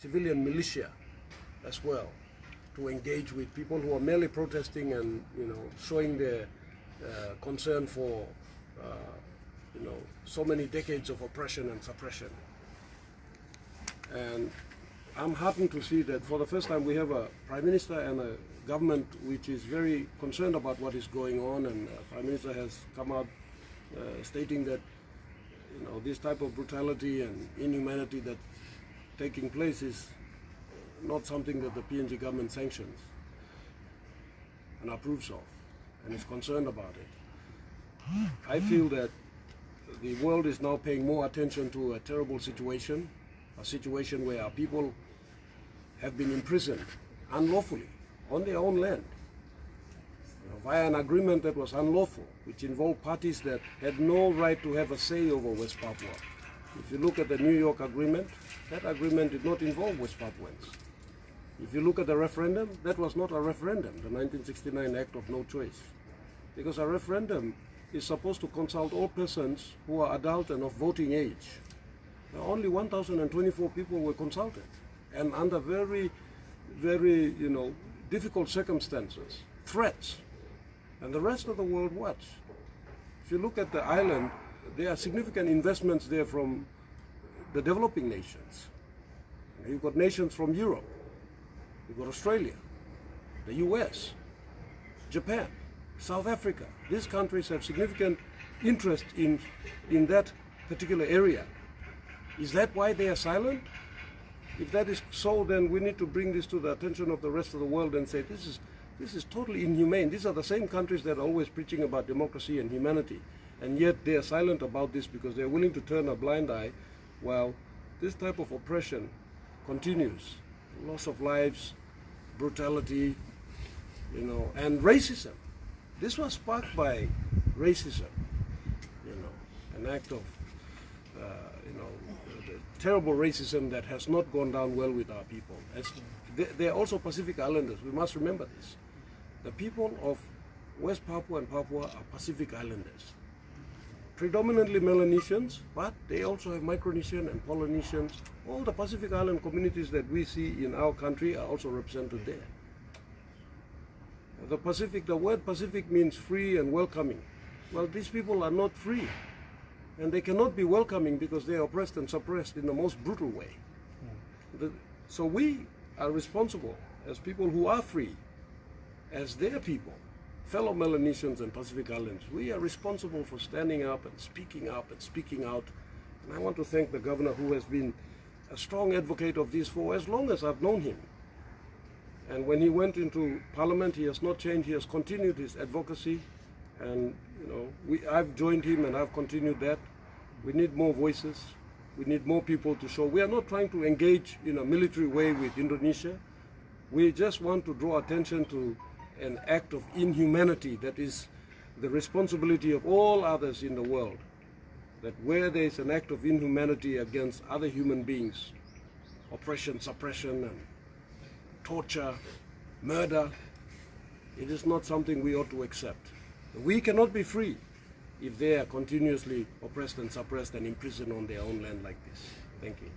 civilian militia as well, to engage with people who are merely protesting and showing their concern for so many decades of oppression and suppression. And I'm heartened to see that for the first time we have a Prime Minister and a government which is very concerned about what is going on, and the Prime Minister has come out stating that this type of brutality and inhumanity that's taking place is not something that the PNG government sanctions and approves of and is concerned about it. I feel that the world is now paying more attention to a terrible situation, a situation where our people have been imprisoned unlawfully on their own land via an agreement that was unlawful, which involved parties that had no right to have a say over West Papua. If you look at the New York agreement, that agreement did not involve West Papuans. If you look at the referendum, that was not a referendum, the 1969 Act of No Choice. Because a referendum is supposed to consult all persons who are adult and of voting age. Now, only 1,024 people were consulted, and under very, very, difficult circumstances, threats, and the rest of the world watched. If you look at the island, there are significant investments there from the developing nations. You've got nations from Europe, you've got Australia, the US, Japan, South Africa. These countries have significant interest in that particular area. Is that why they are silent? If that is so, then we need to bring this to the attention of the rest of the world and say this is totally inhumane. These are the same countries that are always preaching about democracy and humanity, and yet they are silent about this because they are willing to turn a blind eye while this type of oppression continues. Loss of lives, brutality, and racism. This was sparked by racism, an act of, the terrible racism that has not gone down well with our people. They are also Pacific Islanders. We must remember this. The people of West Papua and Papua are Pacific Islanders. Predominantly Melanesians, but they also have Micronesian and Polynesians. All the Pacific Island communities that we see in our country are also represented there. The word Pacific means free and welcoming. Well, these people are not free, and they cannot be welcoming because they are oppressed and suppressed in the most brutal way. So we are responsible as people who are free, as their people, fellow Melanesians and Pacific Islanders. We are responsible for standing up and speaking out. And I want to thank the governor, who has been a strong advocate of this for as long as I've known him. And when he went into Parliament, he has not changed. He has continued his advocacy, and I've joined him and I've continued that. We need more voices. We need more people to show. We are not trying to engage in a military way with Indonesia. We just want to draw attention to an act of inhumanity that is the responsibility of all others in the world. That where there is an act of inhumanity against other human beings, oppression, suppression, and torture, murder, it is not something we ought to accept. We cannot be free if they are continuously oppressed and suppressed and imprisoned on their own land like this. Thank you.